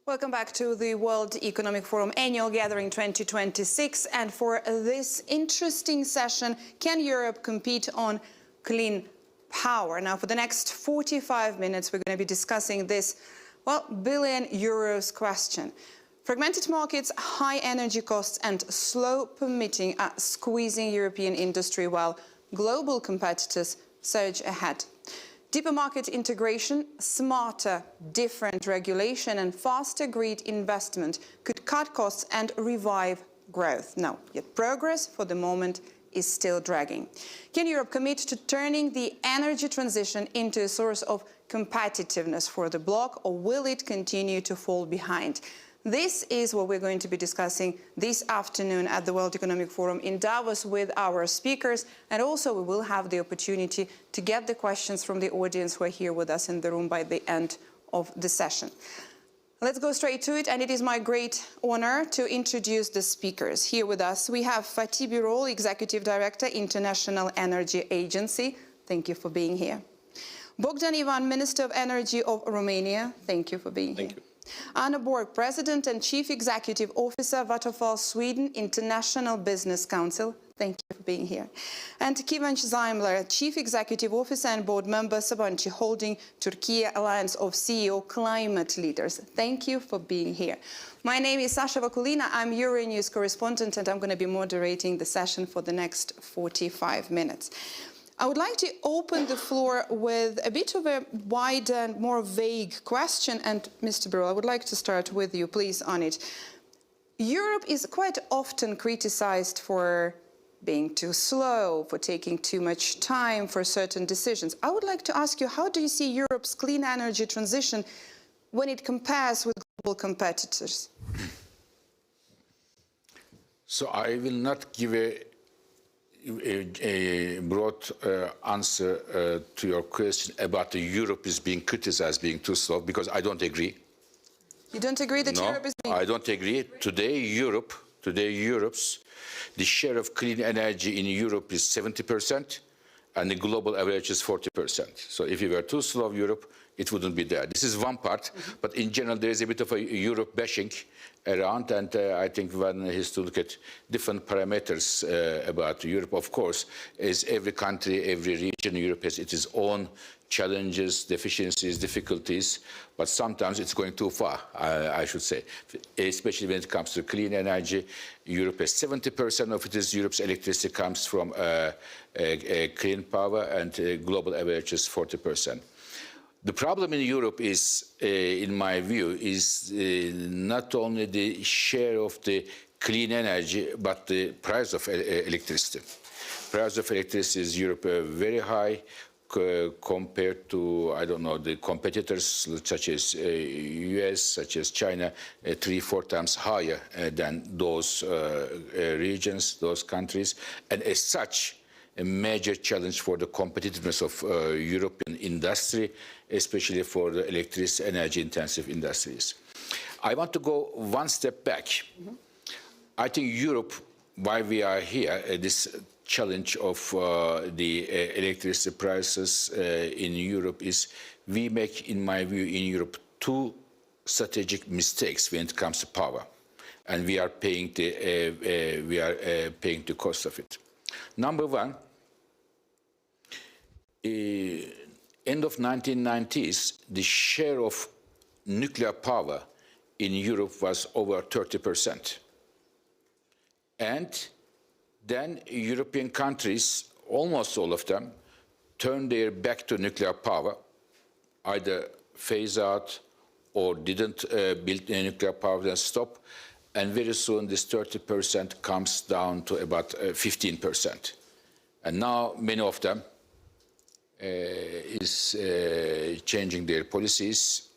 Welcome back to the World Economic Forum Annual Gathering 2026. And for this interesting session, can Europe compete on clean power? Now, for the next 45 minutes, we're going to be discussing this, well, billion euros question. Fragmented markets, high energy costs and slow permitting are squeezing European industry while global competitors surge ahead. Deeper market integration, smarter, different regulation and faster grid investment could cut costs and revive growth. No, yet progress for the moment is still dragging. Can Europe commit to turning the energy transition into a source of competitiveness for the bloc, or will it continue to fall behind? This is what we're going to be discussing this afternoon at the World Economic Forum in Davos with our speakers. And also we will have the opportunity to get the questions from the audience who are here with us in the room by the end of the session. Let's go straight to it. And it is my great honor to introduce the speakers. Here with us, we have Fatih Birol, Executive Director, International Energy Agency. Thank you for being here. Bogdan Ivan, Minister of Energy of Romania. Thank you for being here. Thank you. Anna Borg, President and Chief Executive Officer, Vattenfall Sweden International Business Council. Thank you for being here. And Kıvanç Zaimler, Chief Executive Officer and Board Member, Sabancı Holding, Turkey Alliance of CEO Climate Leaders. Thank you for being here. My name is Sasha Vakulina. I'm Euronews correspondent, and I'm going to be moderating the session for the next 45 minutes. I would like to open the floor with a bit of a wider and more vague question. And Mr. Birol, I would like to start with you, please, on it. Europe is quite often criticized for being too slow, for taking too much time for certain decisions. I would like to ask you, how do you see Europe's clean energy transition when it compares with global competitors? So I will not give a broad answer to your question about Europe is being criticized being too slow, because I don't agree. You don't agree that Europe is being... I don't agree. Today, Europe's, the share of clean energy in Europe is 70%, and the global average is 40%. So if you were too slow, Europe, it wouldn't be there. This is one part, but in general, there is a bit of a Europe bashing around, and I think one has to look at different parameters about Europe. Of course, as every country, every region, Europe has its own challenges, deficiencies, difficulties, but sometimes it's going too far, I should say, especially when it comes to clean energy. Europe has 70% of Europe's electricity comes from clean power, and global average is 40%. The problem in Europe is, in my view, is not only the share of the clean energy, but the price of electricity. Price of electricity is Europe very high compared to, I don't know, the competitors such as US, such as China, 3-4 times higher than those regions, those countries. And as such, a major challenge for the competitiveness of European industry, especially for the electricity energy-intensive industries. I want to go one step back. I think Europe, why we are here, this challenge of the electricity prices in Europe is we make, in my view, in Europe, two strategic mistakes when it comes to power, and we are paying the cost of it. Number one, end of 1990s, the share of nuclear power in Europe was over 30%. And then European countries, almost all of them, turned their back to nuclear power, either phase out or didn't build nuclear power, then stop. And very soon this 30% comes down to about 15%. And now many of them is changing their policies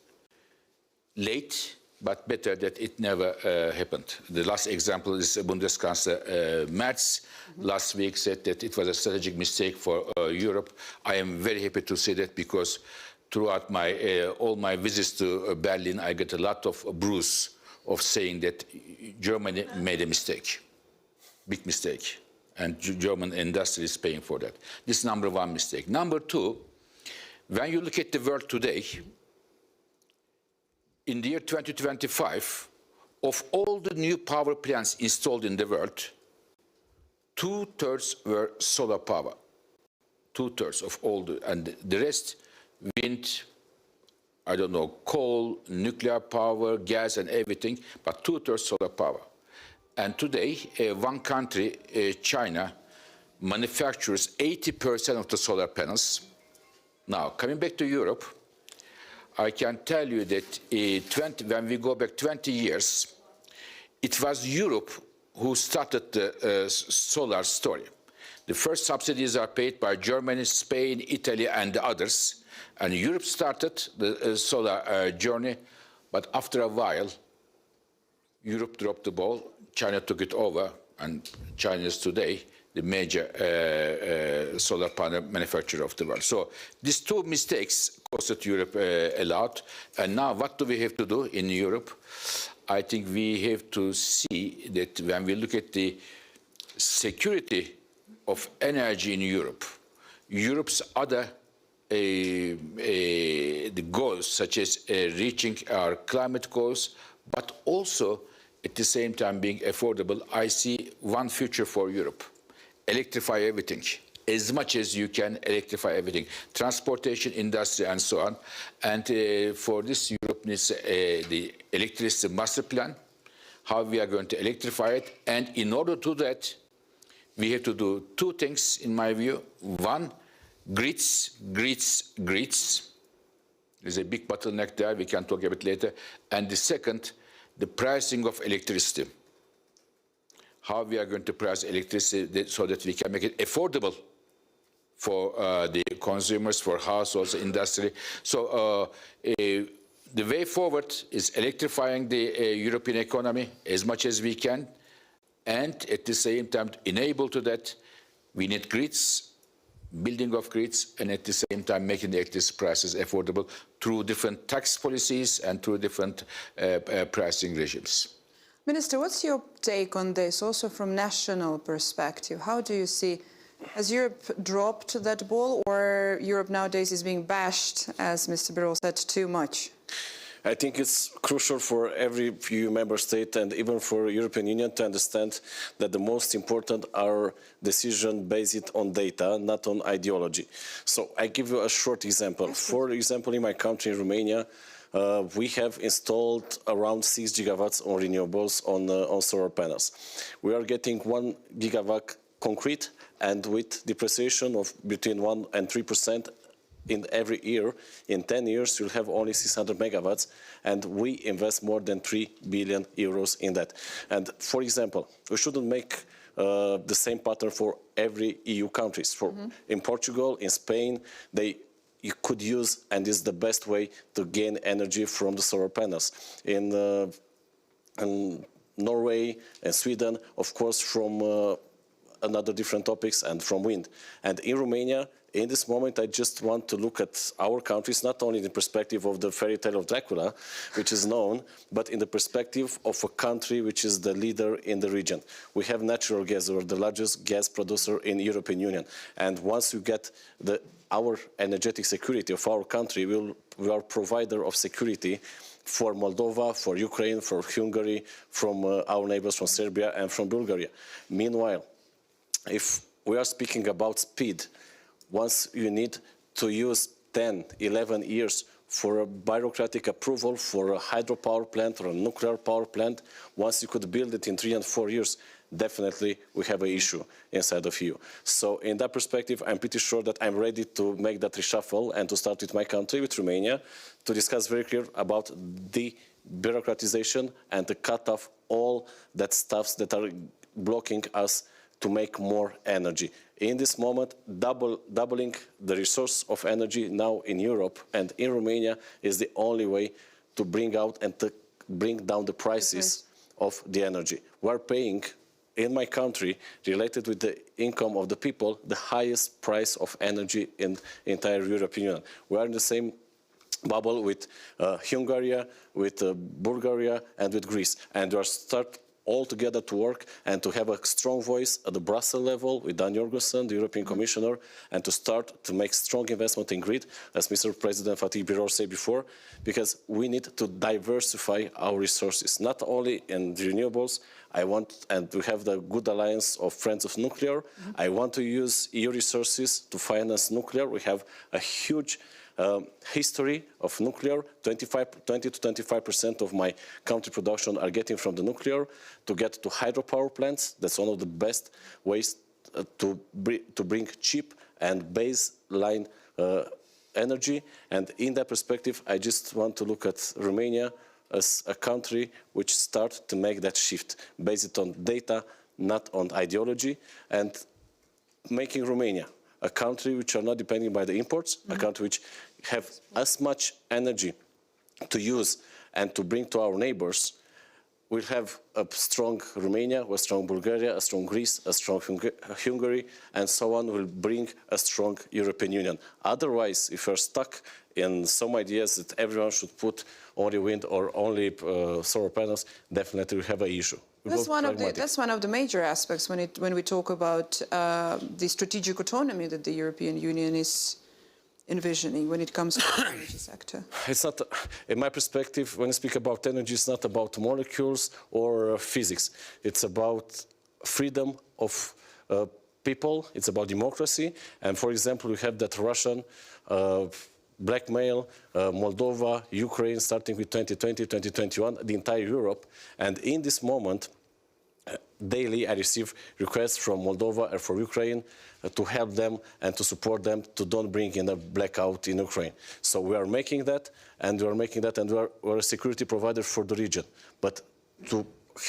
late, but better that it never happened. The last example is Bundeskanzler Merz last week said that it was a strategic mistake for Europe. I am very happy to say that, because throughout all my visits to Berlin, I get a lot of bruise of saying that Germany made a mistake, big mistake, and German industry is paying for that. This is number one mistake. Number two, when you look at the world today, in the year 2025, of all the new power plants installed in the world, 2/3 were solar power. 2/3 of all and the rest, wind, I don't know, coal, nuclear power, gas and everything, but 2/3 solar power. And today, one country, China, manufactures 80% of the solar panels. Now, coming back to Europe, I can tell you that when we go back 20 years, it was Europe who started the solar story. The first subsidies are paid by Germany, Spain, Italy, and the others. And Europe started the solar journey, but after a while, Europe dropped the ball, China took it over, and China is today the major solar panel manufacturer of the world. So these two mistakes costed Europe a lot. And now what do we have to do in Europe? I think we have to see that when we look at the security of energy in Europe, Europe's other the goals, such as reaching our climate goals, but also at the same time being affordable, I see one future for Europe. Electrify everything. As much as you can, electrify everything. Transportation, industry, and so on. And for this, Europe needs the electricity master plan, how we are going to electrify it. And in order to do that, we have to do two things, in my view. One, grids. There's a big bottleneck there. We can talk a bit later. And the second, the pricing of electricity. How we are going to price electricity so that we can make it affordable for the consumers, for households, industry. So the way forward is electrifying the European economy as much as we can, and at the same time, to enable to that, we need grids, building of grids, and at the same time making the electricity prices affordable through different tax policies and through different pricing regimes. Minister, what's your take on this, also from national perspective? How do you see, has Europe dropped that ball, or Europe nowadays is being bashed, as Mr. Birol said, too much? I think it's crucial for every EU member state and even for the European Union to understand that the most important are decisions based on data, not on ideology. So I give you a short example. For example, in my country, in Romania, we have installed around 6 gigawatts on renewables on solar panels. We are getting 1 gigawatt concrete, and with depreciation of between 1% and 3% in every year, in 10 years, you'll have only 600 megawatts, and we invest more than 3 billion euros in that. And for example, we shouldn't make the same pattern for every EU countries. In Portugal, in Spain, you could use, and is the best way to gain energy from the solar panels. In Norway and Sweden, of course, from another different topics, and from wind. And in Romania, in this moment, I just want to look at our countries, not only in the perspective of the fairy tale of Dracula, which is known, but in the perspective of a country which is the leader in the region. We have natural gas, or the largest gas producer in the European Union. And once you get our energetic security of our country, we are a provider of security for Moldova, for Ukraine, for Hungary, from our neighbors from Serbia and from Bulgaria. Meanwhile, if we are speaking about speed, once you need to use 10, 11 years for a bureaucratic approval for a hydropower plant or a nuclear power plant, once you could build it in 3 and 4 years, definitely we have an issue inside of EU. So in that perspective, I'm pretty sure that I'm ready to make that reshuffle and to start with my country, with Romania, to discuss very clear about the bureaucratization and to cut off all that stuffs that are blocking us to make more energy. In this moment, doubling the resource of energy now in Europe and in Romania is the only way to bring out and to bring down the prices of the energy. We're paying, in my country, related with the income of the people, the highest price of energy in the entire European Union. We are in the same bubble with Hungary, with Bulgaria, and with Greece. And we are all together to work and to have a strong voice at the Brussels level with Dan Jorgensen, the European Commissioner, and to start to make strong investment in grid, as Mr. President Fatih Birol said before, because we need to diversify our resources, not only in renewables. I want, and we have the good alliance of Friends of Nuclear. I want to use EU resources to finance nuclear. We have a huge history of nuclear. 20 to 25% of my country production are getting from the nuclear. To get to hydropower plants, that's one of the best ways to bring cheap and baseline energy. And in that perspective, I just want to look at Romania as a country which starts to make that shift, based on data, not on ideology, and making Romania a country which are not depending by the imports, a country which have as much energy to use and to bring to our neighbors. We'll have a strong Romania, a strong Bulgaria, a strong Greece, a strong Hungary, and so on will bring a strong European Union. Otherwise, if we're stuck in some ideas that everyone should put only wind or only solar panels, definitely we have an issue. That's one of the major aspects when we talk about the strategic autonomy that the European Union is envisioning when it comes to the energy sector. It's not, in my perspective, when I speak about energy, it's not about molecules or physics. It's about freedom of people. It's about democracy. And for example, we have that Russian blackmail, Moldova, Ukraine, starting with 2020, 2021, the entire Europe. And in this moment, daily I receive requests from Moldova and for Ukraine to help them and to support them to don't bring in a blackout in Ukraine. So we are making that, and we're a security provider for the region. But to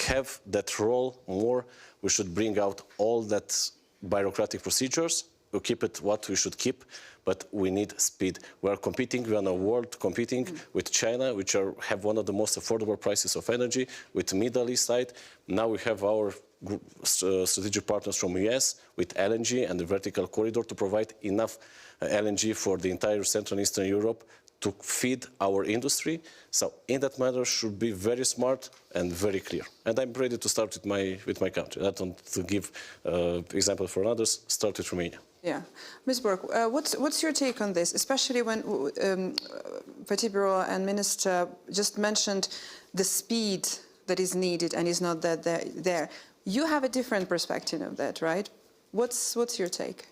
have that role more, we should bring out all that bureaucratic procedures. We'll keep it what we should keep, but we need speed. We are competing, we are in a world competing with China, which have one of the most affordable prices of energy, with the Middle East side. Now we have our strategic partners from US with LNG and the vertical corridor to provide enough LNG for the entire Central and Eastern Europe to feed our industry. So in that matter should be very smart and very clear. And I'm ready to start with my country. I don't to give example for others, start with Romania. Yeah. Ms. Burke, what's your take on this, especially when Fatih Birol and Minister just mentioned the speed that is needed and is not that there. You have a different perspective of that, right? What's your take?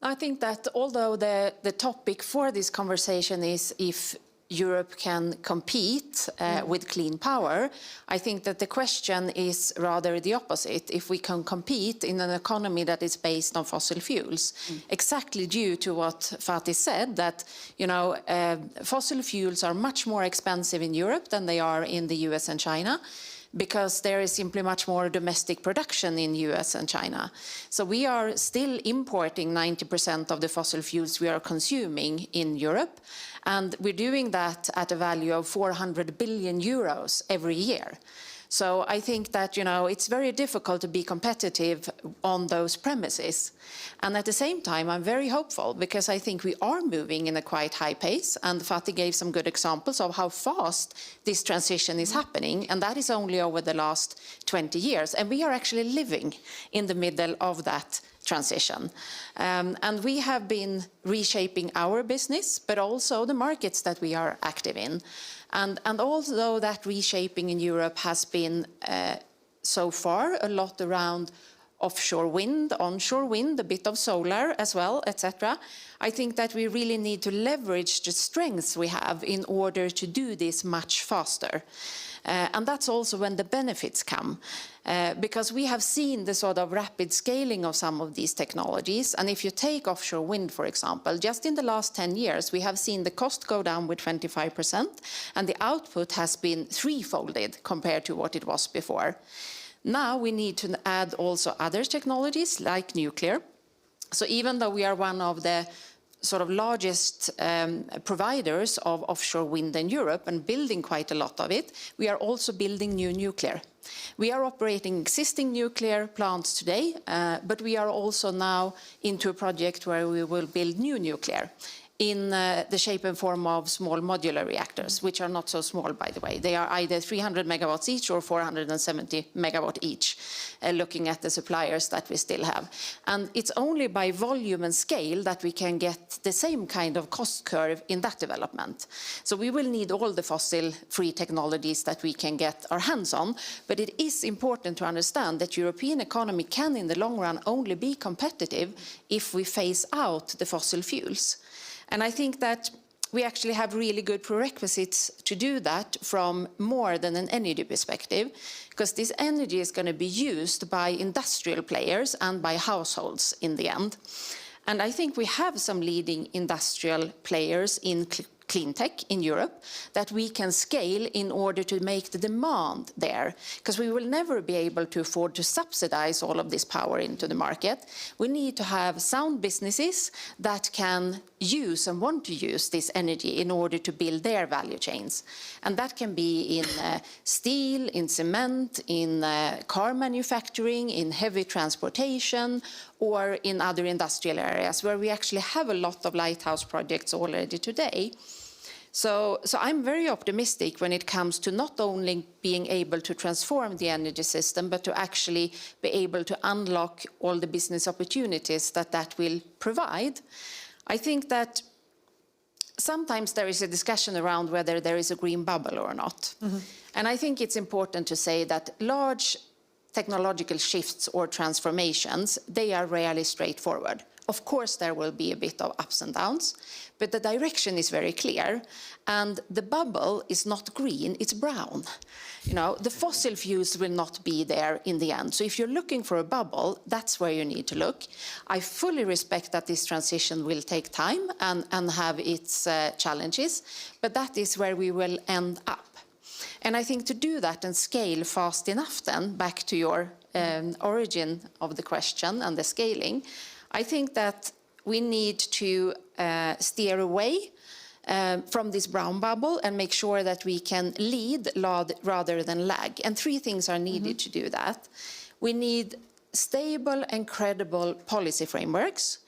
I think that although the topic for this conversation is if Europe can compete with clean power, I think that the question is rather the opposite. If we can compete in an economy that is based on fossil fuels, exactly due to what Fatih said, that fossil fuels are much more expensive in Europe than they are in the US and China, because there is simply much more domestic production in US and China. So we are still importing 90% of the fossil fuels we are consuming in Europe, and we're doing that at a value of 400 billion euros every year. So I think that, it's very difficult to be competitive on those premises. And at the same time, I'm very hopeful because I think we are moving in a quite high pace. And Fatih gave some good examples of how fast this transition is happening. And that is only over the last 20 years. And we are actually living in the middle of that transition. And we have been reshaping our business, but also the markets that we are active in. And although that reshaping in Europe has been so far a lot around offshore wind, onshore wind, a bit of solar as well, etc., I think that we really need to leverage the strengths we have in order to do this much faster. And that's also when the benefits come, because we have seen the sort of rapid scaling of some of these technologies. And if you take offshore wind, for example, just in the last 10 years, we have seen the cost go down with 25%, and the output has been threefolded compared to what it was before. Now we need to add also other technologies like nuclear. So even though we are one of the sort of largest providers of offshore wind in Europe and building quite a lot of it, we are also building new nuclear. We are operating existing nuclear plants today, but we are also now into a project where we will build new nuclear. in the shape and form of small modular reactors, which are not so small, by the way. They are either 300 megawatts each or 470 megawatt each, looking at the suppliers that we still have. And it's only by volume and scale that we can get the same kind of cost curve in that development. So we will need all the fossil-free technologies that we can get our hands on, but it is important to understand that European economy can, in the long run, only be competitive if we phase out the fossil fuels. And I think that we actually have really good prerequisites to do that from more than an energy perspective, because this energy is going to be used by industrial players and by households in the end. And I think we have some leading industrial players in clean tech in Europe that we can scale in order to make the demand there, because we will never be able to afford to subsidize all of this power into the market. We need to have sound businesses that can use and want to use this energy in order to build their value chains. And that can be in steel, in cement, in car manufacturing, in heavy transportation, or in other industrial areas where we actually have a lot of lighthouse projects already today. So I'm very optimistic when it comes to not only being able to transform the energy system, but to actually be able to unlock all the business opportunities that that will provide. I think that sometimes there is a discussion around whether there is a green bubble or not. Mm-hmm. And I think it's important to say that large technological shifts or transformations, they are rarely straightforward. Of course, there will be a bit of ups and downs, but the direction is very clear. And the bubble is not green, it's brown. You know, the fossil fuels will not be there in the end. So if you're looking for a bubble, that's where you need to look. I fully respect that this transition will take time and have its challenges, but that is where we will end up. And I think to do that and scale fast enough then, back to your origin of the question and the scaling, I think that we need to steer away from this brown bubble and make sure that we can lead rather than lag. And three things are needed to do that. We need stable and credible policy frameworks,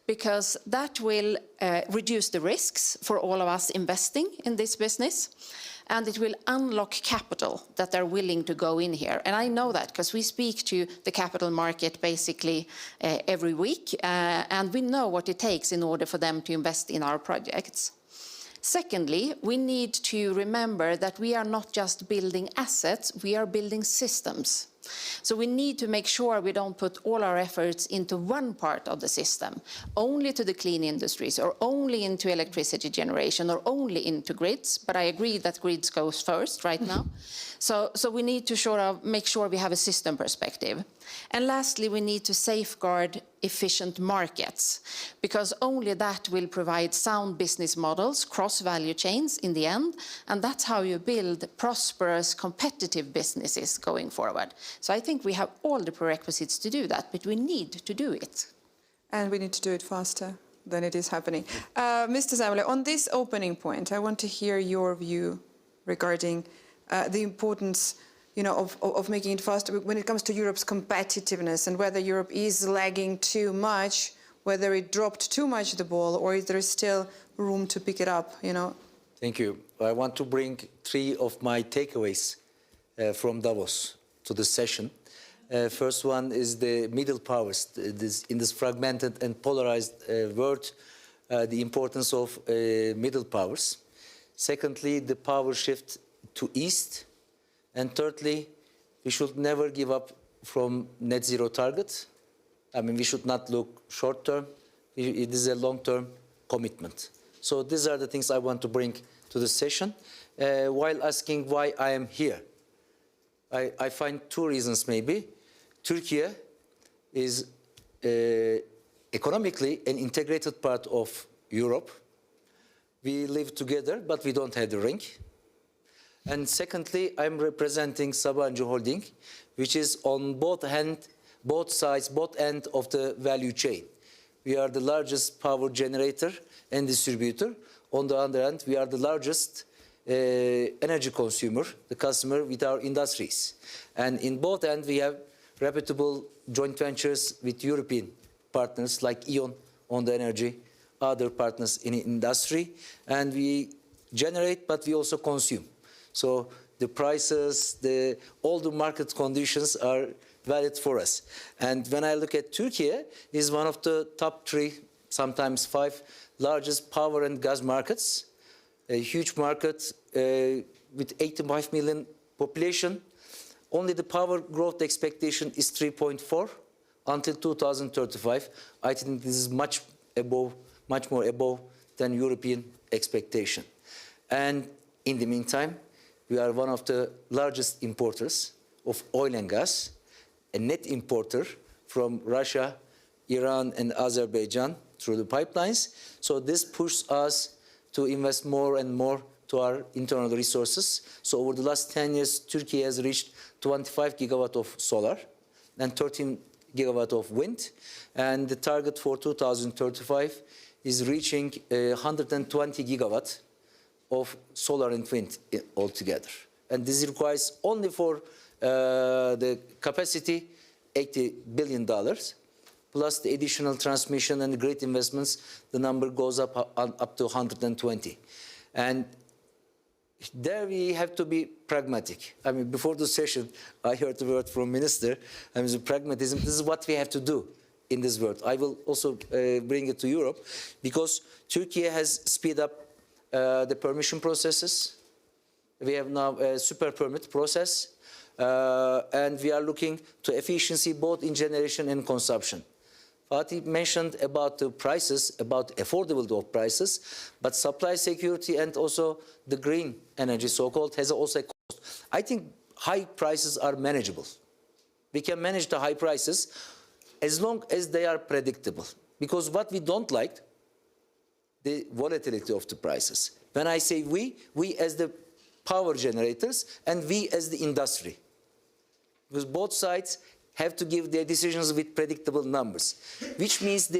because that will reduce the risks for all of us investing in this business. And it will unlock capital that are willing to go in here. And I know that because we speak to the capital market basically every week, and we know what it takes in order for them to invest in our projects. Secondly, we need to remember that we are not just building assets, we are building systems. So we need to make sure we don't put all our efforts into one part of the system, only to the clean industries, or only into electricity generation, or only into grids. But I agree that grids goes first right now. So we need to sort of make sure we have a system perspective. And lastly, we need to safeguard efficient markets, because only that will provide sound business models, cross value chains in the end, and that's how you build prosperous, competitive businesses going forward. So I think we have all the prerequisites to do that, but we need to do it. And we need to do it faster than it is happening. Mr. Zaimler, on this opening point, I want to hear your view regarding the importance, you know, of making it faster when it comes to Europe's competitiveness, and whether Europe is lagging too much, whether it dropped too much the ball, or is there still room to pick it up, you know? Thank you. I want to bring three of my takeaways from Davos to the session. First one is the middle powers. In this fragmented and polarized world, the importance of middle powers. Secondly, the power shift to east. And thirdly, we should never give up from net zero target. I mean, we should not look short term. It is a long-term commitment. So these are the things I want to bring to the session. While asking why I am here, I find two reasons maybe. Turkey is economically an integrated part of Europe. We live together, but we don't have the ring. And secondly, I'm representing Sabancı Holding, which is on both ends of the value chain. We are the largest power generator and distributor. On the other hand, we are the largest energy consumer, the customer with our industries. And in both ends, we have reputable joint ventures with European partners like E.ON on the energy, other partners in industry, and we generate, but we also consume. So the prices, all the market conditions are valid for us. And when I look at Turkey, is one of the top 3, sometimes 5 largest power and gas markets, a huge market with 85 million population. Only the power growth expectation is 3.4 until 2035. I think this is much more above than European expectation. And in the meantime, we are one of the largest importers of oil and gas, a net importer from Russia, Iran, and Azerbaijan through the pipelines. So this pushes us to invest more and more to our internal resources. So over the last 10 years, Turkey has reached 25 gigawatt of solar and 13 gigawatt of wind. And the target for 2035 is reaching 120 gigawatt of solar and wind altogether. And this requires only for the capacity $80 billion, plus the additional transmission and the grid investments, the number goes up to 120. And there we have to be pragmatic. I mean, before the session, I heard the word from Minister, I mean, the pragmatism, this is what we have to do in this world. I will also bring it to Europe, because Turkey has speed up the permission processes. We have now a super permit process, and we are looking to efficiency both in generation and consumption. Fatih mentioned about the prices, about affordability of prices, but supply security and also the green energy, so-called, has also a cost. I think high prices are manageable. We can manage the high prices as long as they are predictable. Because what we don't like, the volatility of the prices. When I say we as the power generators and we as the industry. Because both sides have to give their decisions with predictable numbers, which means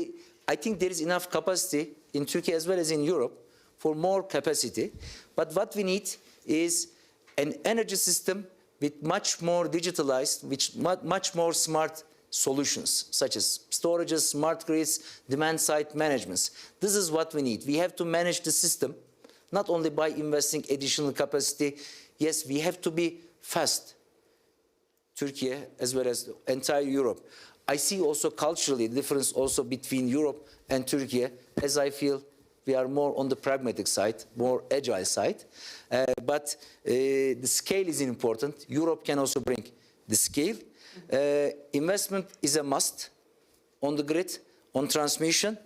I think there is enough capacity in Turkey as well as in Europe for more capacity. But what we need is an energy system with much more digitalized, with much more smart solutions, such as storages, smart grids, demand-side managements. This is what we need. We have to manage the system, not only by investing additional capacity. Yes, we have to be fast. Turkey as well as entire Europe. I see also culturally the difference also between Europe and Turkey, as I feel we are more on the pragmatic side, more agile side. But the scale is important. Europe can also bring the scale. Investment is a must on the grid, on transmission,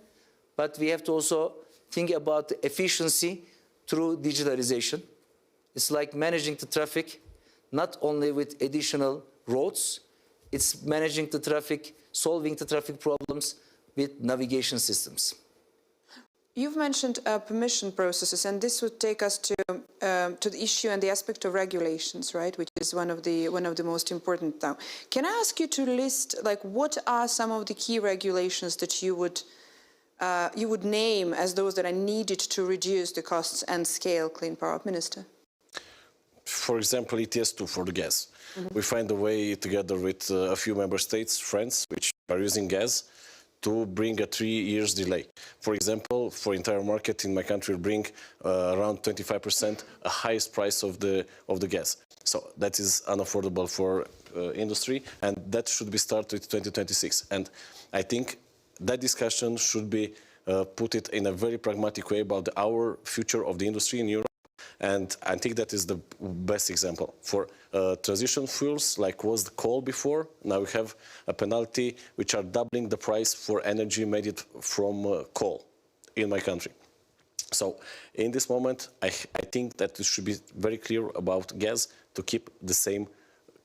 but we have to also think about the efficiency through digitalization. It's like managing the traffic, not only with additional roads, it's managing the traffic, solving the traffic problems with navigation systems. You've mentioned permission processes, and this would take us to the issue and the aspect of regulations, right? Which is one of the most important now. Can I ask you to list, like, what are some of the key regulations that you would name as those that are needed to reduce the costs and scale clean power, Minister? For example, ETS2 for the gas. Mm-hmm. We find a way together with a few member states, France, which are using gas, to bring a 3 years delay. For example, for entire market in my country, will bring around 25% a highest price of the gas. So that is unaffordable for industry, and that should be started with 2026. And I think that discussion should be put it in a very pragmatic way about our future of the industry in Europe. And I think that is the best example. For transition fuels, like was the coal before, now we have a penalty which are doubling the price for energy made from coal in my country. So in this moment, I think that it should be very clear about gas to keep the same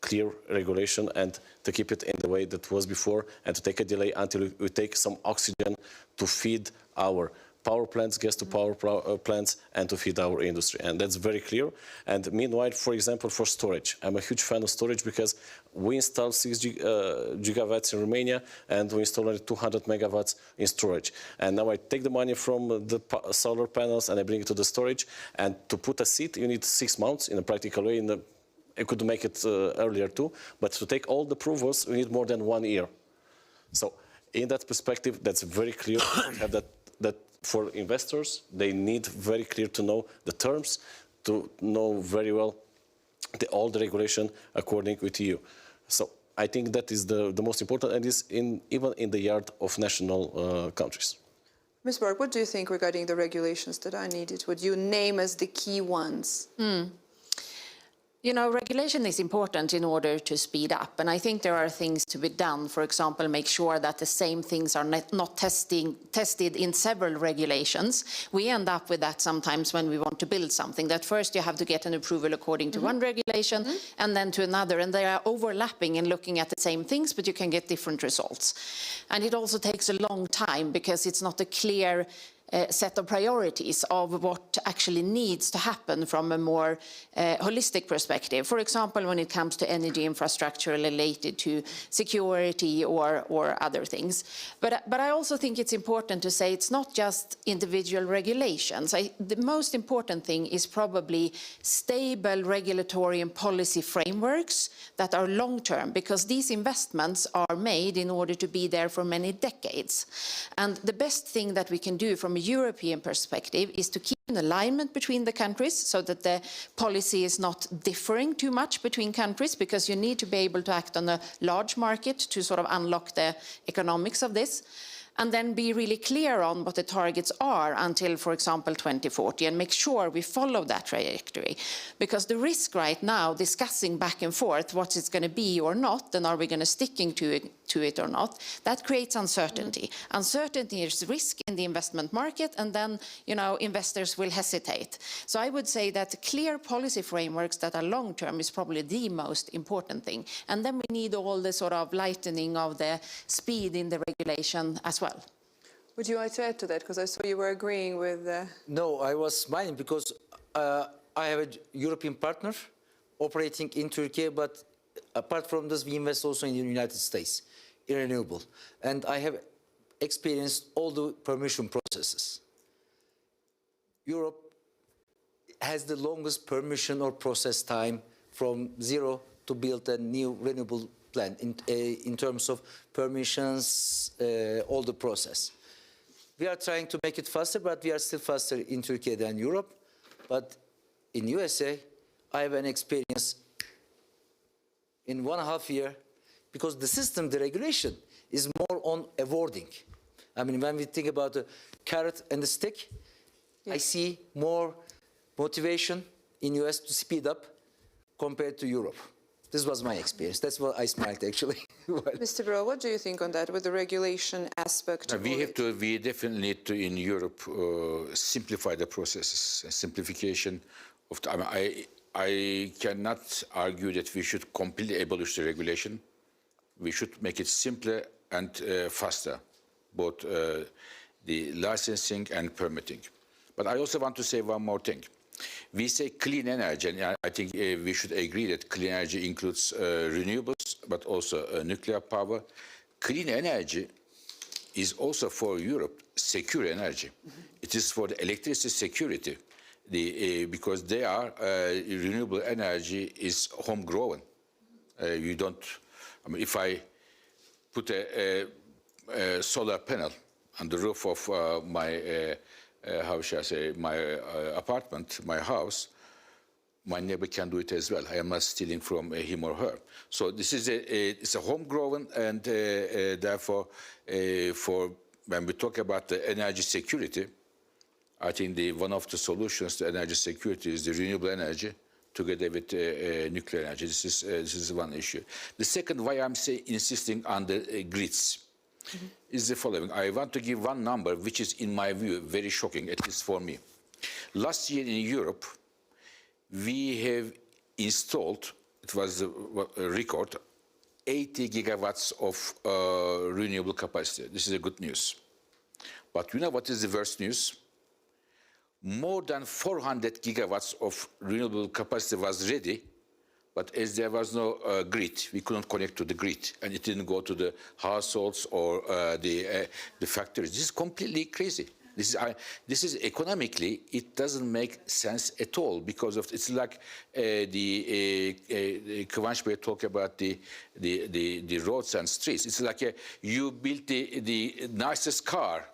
clear regulation and to keep it in the way that was before, and to take a delay until we take some oxygen to feed our power plants, gas to power plants, and to feed our industry. And that's very clear. And meanwhile, for example, for storage, I'm a huge fan of storage because we installed 6 gigawatts in Romania and we installed only 200 megawatts in storage. And now I take the money from the solar panels and I bring it to the storage. And to put a seat, you need 6 months in a practical way. I could make it earlier too, but to take all the approvals, we need more than 1 year. So in that perspective, that's very clear. We have that for investors, they need very clear to know the terms, to know very well all the regulation according with EU. So I think that is the most important, and is even in the yard of national countries. Ms. Borg, what do you think regarding the regulations that are needed? Would you name as the key ones? You know, regulation is important in order to speed up, and I think there are things to be done. For example, make sure that the same things are not tested in several regulations. We end up with that sometimes when we want to build something, that first you have to get an approval according to one regulation and then to another, and they are overlapping and looking at the same things, but you can get different results. And it also takes a long time because it's not a clear set of priorities of what actually needs to happen from a more holistic perspective. For example, when it comes to energy infrastructure related to security or other things. But I also think it's important to say it's not just individual regulations. The most important thing is probably stable regulatory and policy frameworks that are long-term, because these investments are made in order to be there for many decades. And the best thing that we can do from a European perspective is to keep an alignment between the countries so that the policy is not differing too much between countries, because you need to be able to act on a large market to sort of unlock the economics of this. And then be really clear on what the targets are until, for example, 2040, and make sure we follow that trajectory. Because the risk right now, discussing back and forth what it's going to be or not, and are we going to sticking to it or not, that creates uncertainty. Uncertainty is risk in the investment market, and then, you know, investors will hesitate. So I would say that clear policy frameworks that are long-term is probably the most important thing. And then we need all the sort of lightening of the speed in the regulation as well. Would you like to add to that? Because I saw you were agreeing with... No, I was smiling because I have a European partner operating in Turkey, but apart from this, we invest also in the United States in renewable. And I have experienced all the permission processes. Europe has the longest permission or process time from zero to build a new renewable plant in terms of permissions, all the process. We are trying to make it faster, but we are still faster in Turkey than Europe. But in USA, I have an experience in 1.5 years, because the system, the regulation, is more on awarding. I mean, when we think about the carrot and the stick, I see more motivation in US to speed up compared to Europe. This was my experience. That's why I smiled, actually. Mr. Bro, what do you think on that, with the regulation aspect? We definitely need to, in Europe, simplify the processes. Simplification of I cannot argue that we should completely abolish the regulation. We should make it simpler and faster, both the licensing and permitting. But I also want to say one more thing. We say clean energy, and I think we should agree that clean energy includes renewables, but also nuclear power. Clean energy is also for Europe secure energy. It is for the electricity security, because they are renewable energy is homegrown. You don't. I mean, if I put a solar panel on the roof of my how shall I say, my apartment, my house, my neighbor can do it as well. I am not stealing from him or her. So this is it's a homegrown, and therefore, for when we talk about the energy security, I think one of the solutions to energy security is the renewable energy together with nuclear energy. This is one issue. The second, why I'm insisting on the grids, is the following. I want to give one number which is, in my view, very shocking, at least for me. Last year in Europe, we have installed, it was a record, 80 gigawatts of renewable capacity. This is a good news. But you know what is the worst news? More than 400 gigawatts of renewable capacity was ready, but as there was no grid, we couldn't connect to the grid, and it didn't go to the households or the factories. This is completely crazy. This is economically, it doesn't make sense at all, because of it's like Kıvanç talk about the roads and streets. It's like you built the nicest car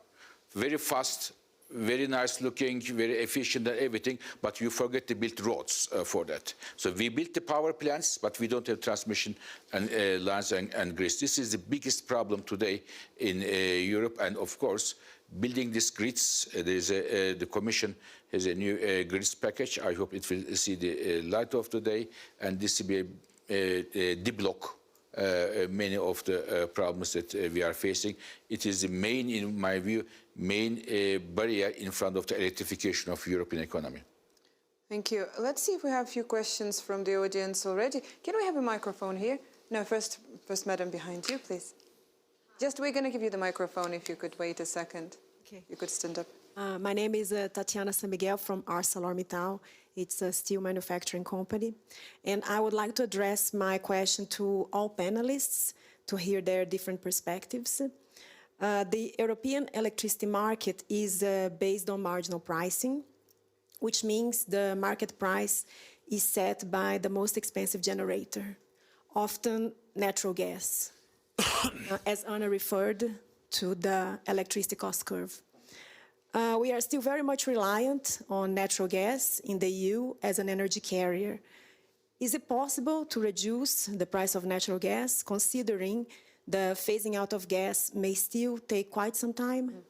very fast, very nice looking, very efficient and everything, but you forget to build roads for that. So we built the power plants, but we don't have transmission and lines and grids. This is the biggest problem today in Europe, and of course, building these grids, the Commission has a new grids package. I hope it will see the light of the day, and this will be deblock many of the problems that we are facing. It is the main, in my view, barrier in front of the electrification of European economy. Thank you. Let's see if we have a few questions from the audience already. Can we have a microphone here? No, first madam behind you, please. We're going to give you the microphone if you could wait a second. Okay. You could stand up. My name is Tatiana San Miguel from ArcelorMittal. It's a steel manufacturing company. And I would like to address my question to all panelists to hear their different perspectives. The European electricity market is based on marginal pricing, which means the market price is set by the most expensive generator, often natural gas, as Anna referred to the electricity cost curve. We are still very much reliant on natural gas in the EU as an energy carrier. Is it possible to reduce the price of natural gas, considering the phasing out of gas may still take quite some time?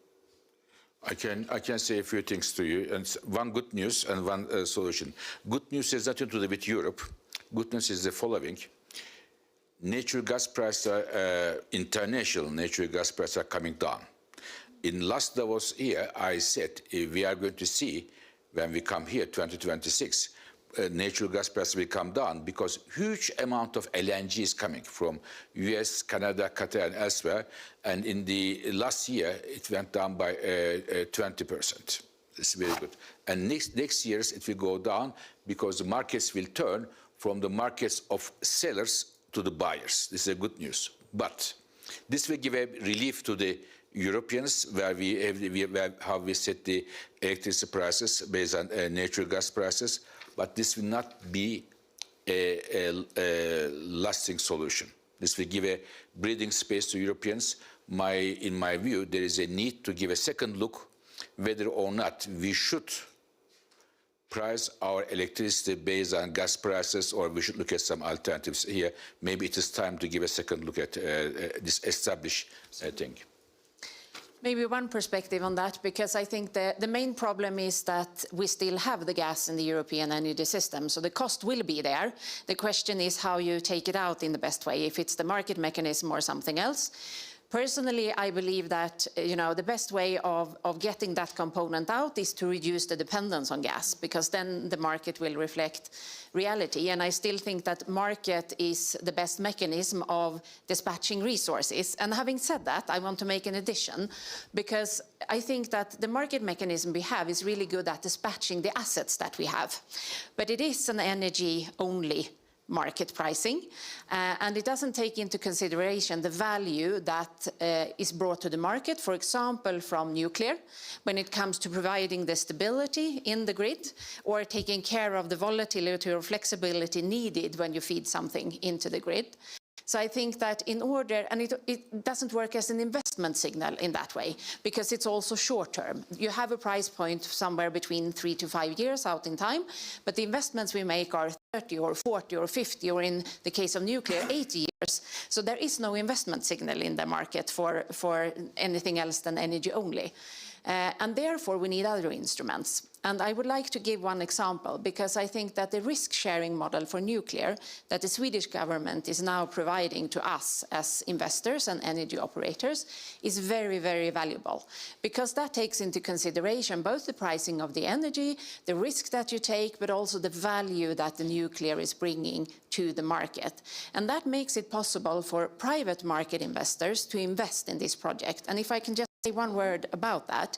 I can say a few things to you, and one good news and one solution. Good news has nothing to do with Europe. Good news is the following. Natural gas prices, international natural gas prices are coming down. In last Davos year, I said we are going to see, when we come here, 2026, natural gas prices will come down because huge amount of LNG is coming from US, Canada, Qatar, and elsewhere. And in the last year, it went down by 20%. It's very good. And next years, it will go down because the markets will turn from the markets of sellers to the buyers. This is a good news. But this will give a relief to the Europeans, where how we set the electricity prices based on natural gas prices, but this will not be a lasting solution. This will give a breathing space to Europeans. In my view, there is a need to give a second look whether or not we should price our electricity based on gas prices, or we should look at some alternatives here. Maybe it is time to give a second look at this established thing. Maybe one perspective on that, because I think the main problem is that we still have the gas in the European energy system, so the cost will be there. The question is how you take it out in the best way, if it's the market mechanism or something else. Personally, I believe that the best way of getting that component out is to reduce the dependence on gas, because then the market will reflect reality. And I still think that market is the best mechanism of dispatching resources. And having said that, I want to make an addition, because I think that the market mechanism we have is really good at dispatching the assets that we have. But it is an energy-only market pricing, and it doesn't take into consideration the value that is brought to the market, for example, from nuclear, when it comes to providing the stability in the grid, or taking care of the volatility or flexibility needed when you feed something into the grid. So I think that in order, and it doesn't work as an investment signal in that way, because it's also short term. You have a price point somewhere between 3 to 5 years out in time, but the investments we make are 30 or 40 or 50, or in the case of nuclear, 80 years. So there is no investment signal in the market for anything else than energy only. And therefore, we need other instruments. And I would like to give one example, because I think that the risk-sharing model for nuclear that the Swedish government is now providing to us as investors and energy operators is very, very valuable, because that takes into consideration both the pricing of the energy, the risk that you take, but also the value that the nuclear is bringing to the market. And that makes it possible for private market investors to invest in this project. And if I can just say one word about that.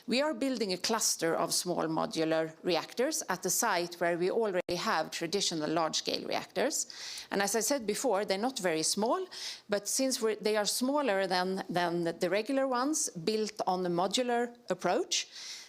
We are building a cluster of small modular reactors at the site where we already have traditional large-scale reactors. And as I said before, they're not very small, but since they are smaller than the regular ones, built on the modular approach,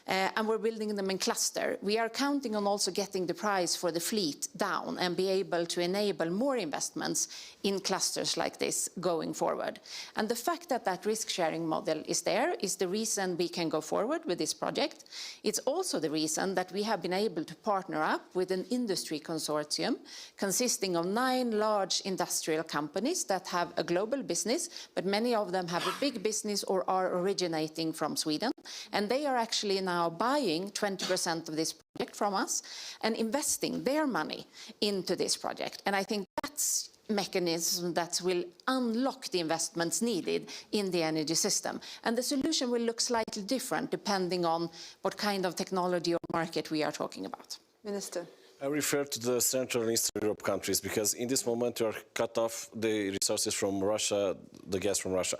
and we're building them in cluster. We are counting on also getting the price for the fleet down and be able to enable more investments in clusters like this going forward. And the fact that that risk-sharing model is there is the reason we can go forward with this project. It's also the reason that we have been able to partner up with an industry consortium consisting of 9 large industrial companies that have a global business, but many of them have a big business or are originating from Sweden. And they are actually now buying 20% of this project from us and investing their money into this project. And I think that's mechanism that will unlock the investments needed in the energy system. And the solution will look slightly different depending on what kind of technology or market we are talking about. Minister. I refer to the Central and Eastern Europe countries because in this moment we are cut off the resources from Russia, the gas from Russia.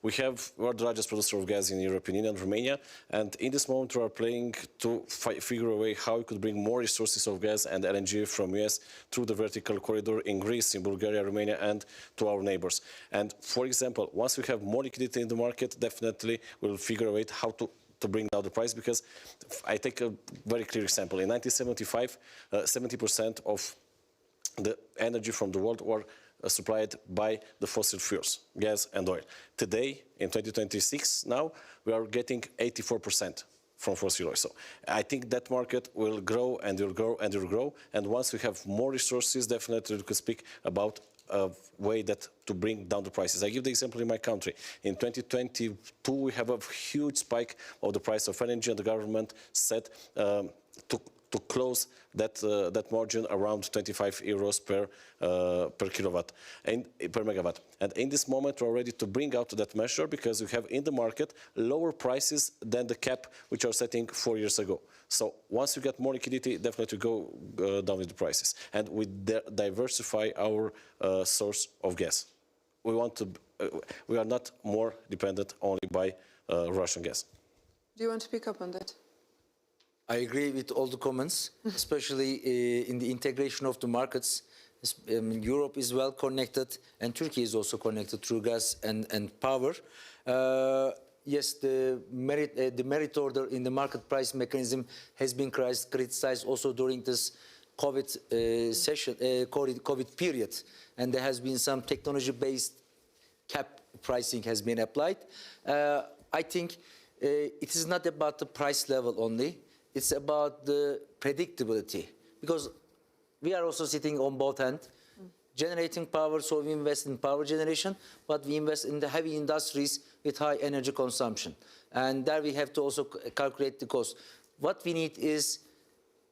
We are the largest producer of gas in the European Union, Romania, and in this moment we are playing to figure a way how we could bring more resources of gas and LNG from US through the vertical corridor in Greece, in Bulgaria, Romania, and to our neighbors. And for example, once we have more liquidity in the market, definitely we'll figure out how to bring down the price, because I take a very clear example. In 1975, 70% of the energy from the world were supplied by the fossil fuels, gas and oil. Today, in 2026 now, we are getting 84% from fossil oil. So I think that market will grow and will grow and will grow. And once we have more resources, definitely we could speak about a way to bring down the prices. I give the example in my country. In 2022, we have a huge spike of the price of energy, and the government said to close that margin around 25 euros per kilowatt and per megawatt. And in this moment, we're ready to bring out that measure because we have in the market lower prices than the cap which are setting 4 years ago. So once we get more liquidity, definitely go down with the prices. And we diversify our source of gas. We are not more dependent only by Russian gas. Do you want to pick up on that? I agree with all the comments, especially in the integration of the markets. Europe is well connected, and Turkey is also connected through gas and power. Yes, the merit order in the market price mechanism has been criticized also during this COVID period, and there has been some technology-based cap pricing has been applied. I think it is not about the price level only. It's about the predictability, because we are also sitting on both ends, generating power, so we invest in power generation, but we invest in the heavy industries with high energy consumption. And there we have to also calculate the cost. What we need is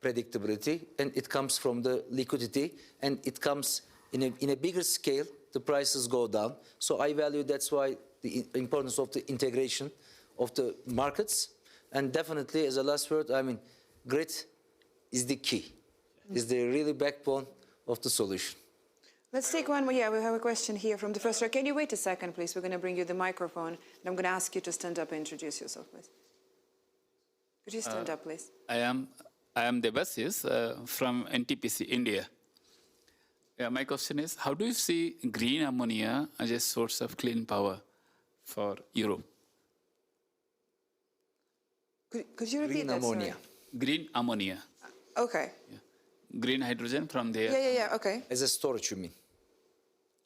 predictability, and it comes from the liquidity, and it comes in a bigger scale, the prices go down. So I value, that's why the importance of the integration of the markets. And definitely, as a last word, I mean, grid is the key, is the really backbone of the solution. Let's take one more. Yeah, we have a question here from the first row. Can you wait a second, please? We're going to bring you the microphone, and I'm going to ask you to stand up and introduce yourself, please. Could you stand up, please? I am Devasis from NTPC, India. Yeah, my question is, how do you see green ammonia as a source of clean power for Europe? Could you repeat Green that? ammonia. Sorry? Green ammonia. Okay. Yeah. Green hydrogen from there. Yeah, okay. As a storage, you mean?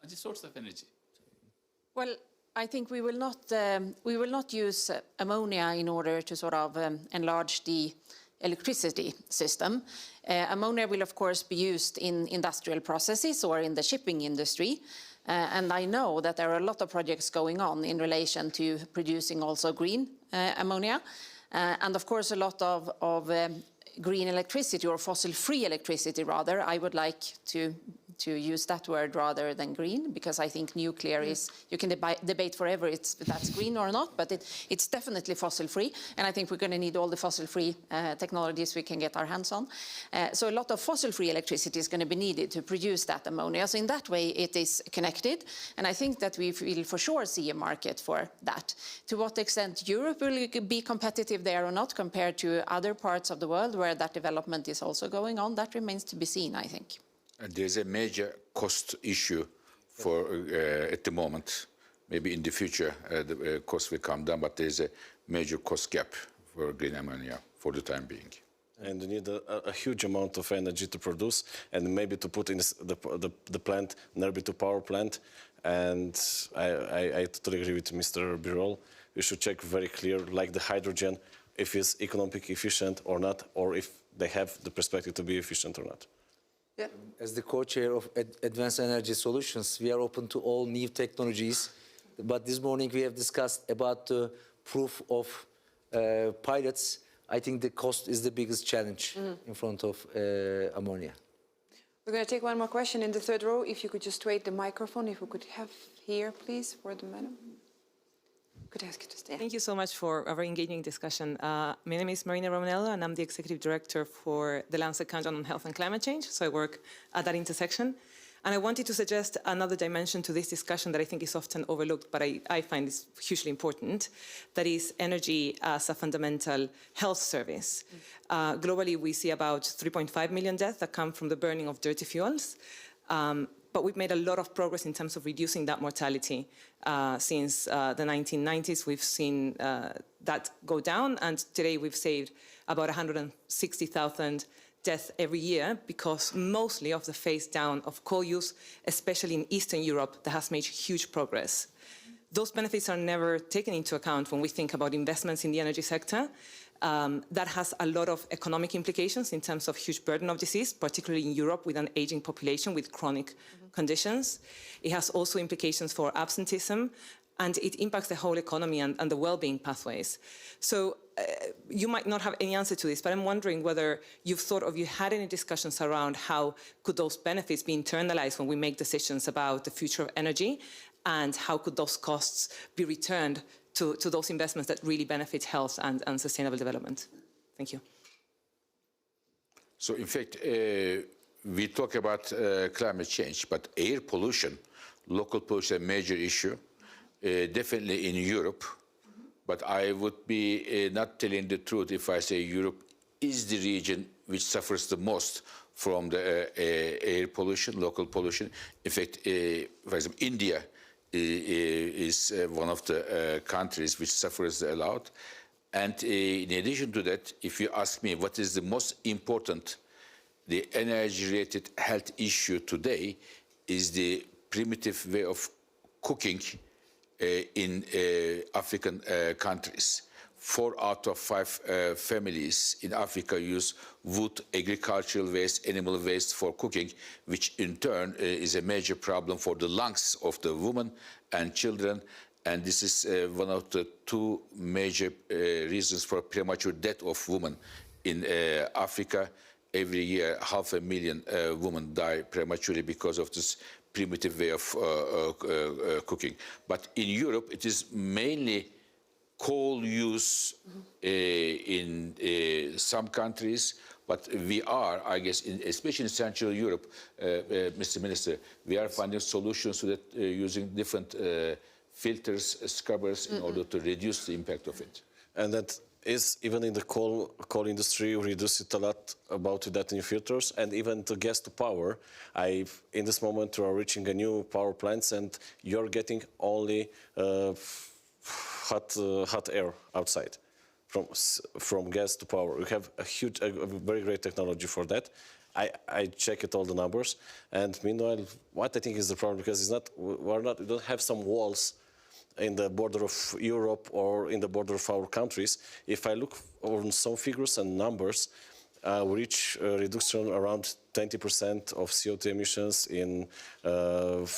As a source of energy. Well, I think we will not use ammonia in order to sort of enlarge the electricity system. Ammonia will, of course, be used in industrial processes or in the shipping industry. And I know that there are a lot of projects going on in relation to producing also green ammonia. And of course, a lot of green electricity, or fossil-free electricity rather. I would like to use that word rather than green, because I think nuclear is, you can debate forever if that's green or not, but it's definitely fossil-free. And I think we're going to need all the fossil-free technologies we can get our hands on. So a lot of fossil-free electricity is going to be needed to produce that ammonia. So in that way, it is connected. And I think that we will for sure see a market for that. To what extent Europe will be competitive there or not compared to other parts of the world where that development is also going on, that remains to be seen, I think. And there's a major cost issue for at the moment. Maybe in the future the cost will come down, but there's a major cost gap for green ammonia for the time being. And you need a huge amount of energy to produce, and maybe to put in the plant nearby to power plant. And I totally agree with Mr. Birol. We should check very clear, like the hydrogen, if it's economically efficient or not, or if they have the perspective to be efficient or not. Yeah. As the co-chair of Advanced Energy Solutions, we are open to all new technologies. But this morning we have discussed about the proof of pilots. I think the cost is the biggest challenge in front of ammonia. We're going to take one more question in the third row. If you could just wait the microphone, if we could have here, please, for the madam. Could I ask you to stay? Thank you so much for a very engaging discussion. My name is Marina Romanello, and I'm the Executive Director for the Lancet Countdown on Health and Climate Change, so I work at that intersection. And I wanted to suggest another dimension to this discussion that I think is often overlooked, but I find is hugely important, that is energy as a fundamental health service. Globally, we see about 3.5 million deaths that come from the burning of dirty fuels. But we've made a lot of progress in terms of reducing that mortality. Since the 1990s, we've seen that go down, and today we've saved about 160,000 deaths every year because mostly of the phase down of coal use, especially in Eastern Europe, that has made huge progress. Those benefits are never taken into account when we think about investments in the energy sector. That has a lot of economic implications in terms of huge burden of disease, particularly in Europe with an aging population with chronic conditions. It has also implications for absenteeism, and it impacts the whole economy and the well-being pathways. So you might not have any answer to this, but I'm wondering whether you've thought of, you had any discussions around how could those benefits be internalized when we make decisions about the future of energy, and how could those costs be returned to those investments that really benefit health and sustainable development? Thank you. So in fact, we talk about climate change, but air pollution, local pollution, a major issue, definitely in Europe. But I would be not telling the truth if I say Europe is the region which suffers the most from the air pollution, local pollution. In fact, for example, India is one of the countries which suffers a lot. And in addition to that, if you ask me what is the most important, the energy-related health issue today is the primitive way of cooking in African countries. 4 out of 5 families in Africa use wood, agricultural waste, animal waste for cooking, which in turn is a major problem for the lungs of the women and children. And this is one of the 2 major reasons for premature death of women in Africa. Every year, 500,000 women die prematurely because of this primitive way of cooking. But in Europe, it is mainly coal use in some countries, but we are, I guess, especially in Central Europe, Mr. Minister, we are finding solutions to that using different filters, scrubbers, in order to reduce the impact of it. And that is, even in the coal industry, we reduce it a lot about that new filters, and even to gas to power. In this moment, we are reaching a new power plants, and you're getting only hot air outside from gas to power. We have a very great technology for that. I checked all the numbers, and meanwhile, what I think is the problem, because we don't have some walls in the border of Europe or in the border of our countries. If I look on some figures and numbers, we reach a reduction around 20% of CO2 emissions in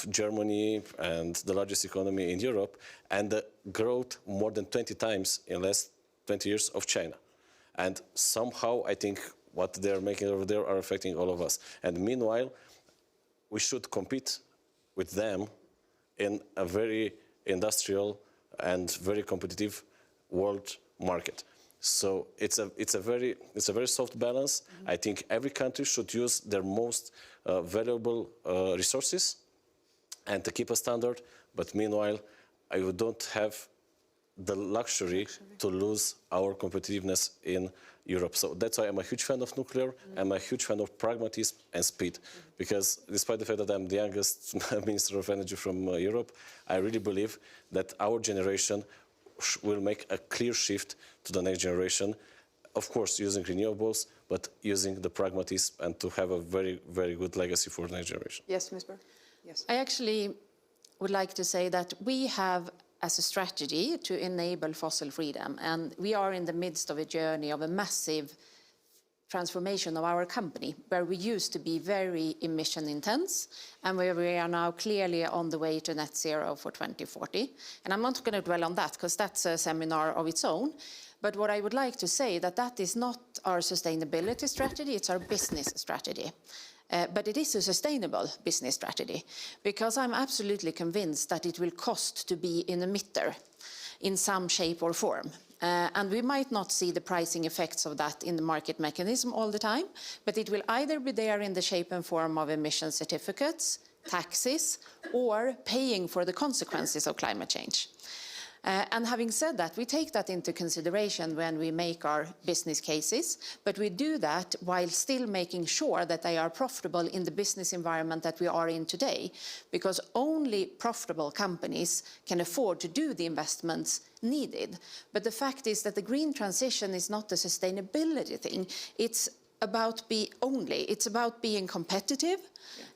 Germany, and the largest economy in Europe, and the growth more than 20 times in less 20 years of China. And somehow I think what they're making over there are affecting all of us. And meanwhile, we should compete with them in a very industrial and very competitive world market. So it's a very soft balance. Mm-hmm. I think every country should use their most valuable resources and to keep a standard. But meanwhile, I don't have the luxury to lose our competitiveness in Europe. So that's why I'm a huge fan of nuclear. Mm-hmm. I'm a huge fan of pragmatism and speed. Mm-hmm. Because despite the fact that I'm the youngest Minister of Energy from Europe, I really believe that our generation will make a clear shift to the next generation of course, using renewables, but using the pragmatism and to have a very, very good legacy for the next generation. Yes, Ms. Berg. Yes. I actually would like to say that we have as a strategy to enable fossil freedom, and we are in the midst of a journey of a massive transformation of our company, where we used to be very emission intense and where we are now clearly on the way to net zero for 2040. And I'm not going to dwell on that because that's a seminar of its own. But what I would like to say that is not our sustainability strategy, it's our business strategy. But it is a sustainable business strategy because I'm absolutely convinced that it will cost to be an emitter in some shape or form. And we might not see the pricing effects of that in the market mechanism all the time, but it will either be there in the shape and form of emission certificates, taxes, or paying for the consequences of climate change. And having said that, we take that into consideration when we make our business cases, but we do that while still making sure that they are profitable in the business environment that we are in today, because only profitable companies can afford to do the investments needed. But the fact is that the green transition is not a sustainability thing. It's about it's about being competitive.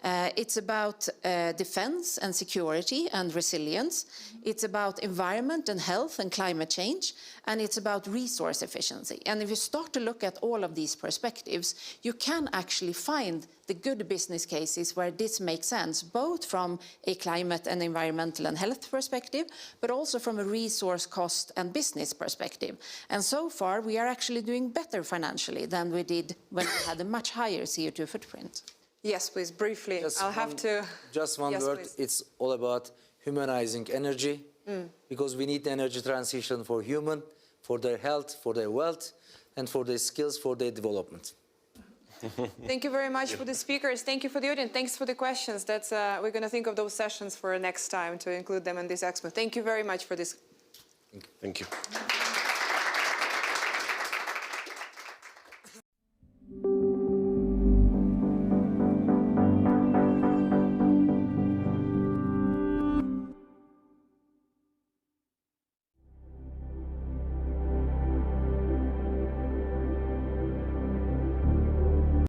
It's about defense and security and resilience. It's about environment and health and climate change. And it's about resource efficiency. And if you start to look at all of these perspectives, you can actually find the good business cases where this makes sense, both from a climate and environmental and health perspective, but also from a resource cost and business perspective. And so far, we are actually doing better financially than we did when we had a much higher CO2 footprint. Yes, please, briefly. Just one Yes, word. please. It's all about humanizing energy, because we need energy transition for human, for their health, for their wealth, and for their skills, for their development. Thank you very much for the speakers. Thank you for the audience. Thanks for the questions. We're going to think of those sessions for next time to include them in this expo. Thank you very much for this. Thank you.